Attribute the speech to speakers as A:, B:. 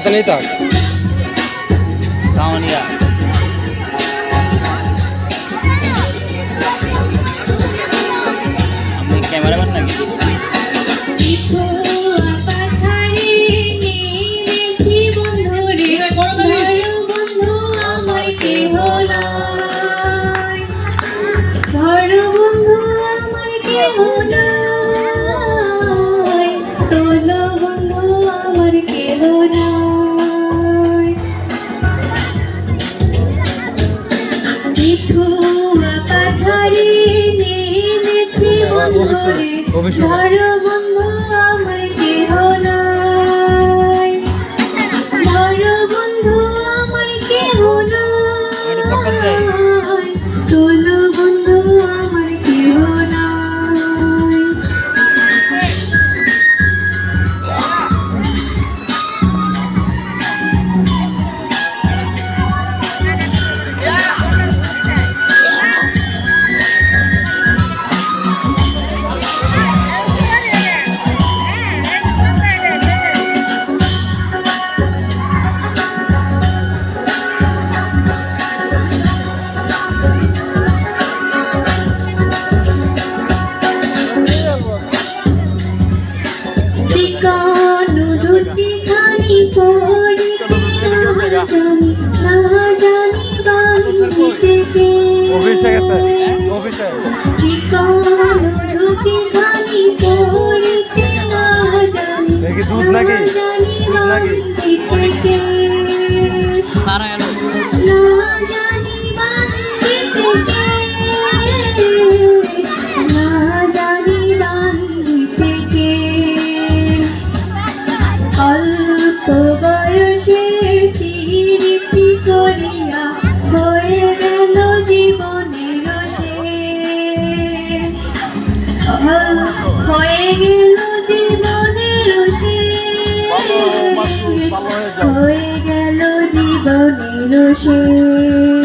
A: কত নেই তাক
B: সাউনিয়া আমি ক্যামেরাম্যান নাকি
A: দুধ নাকি
C: অল্প বয়সে প্রীতি করিয়া হয়ে গেল জীবনের শেষ, হয়ে গেল জীবনের শেষ, হয়ে গেল জীবনের শেষ।